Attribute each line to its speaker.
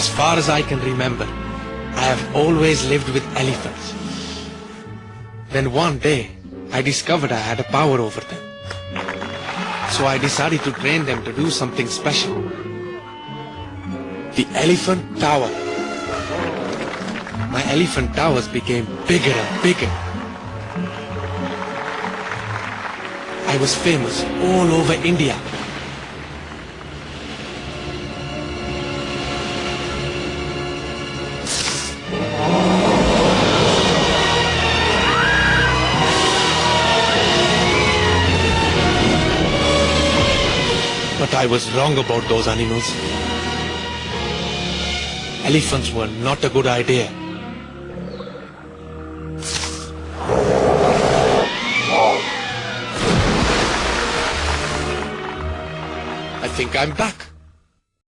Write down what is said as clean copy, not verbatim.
Speaker 1: As far as I can remember, I have always lived with elephants. Then one day, I discovered I had a power over them. So I decided to train them to do something special. The elephant tower. My elephant towers became bigger and bigger. I was famous all over India. But I was wrong about those animals. Elephants were not a good idea. I think I'm back.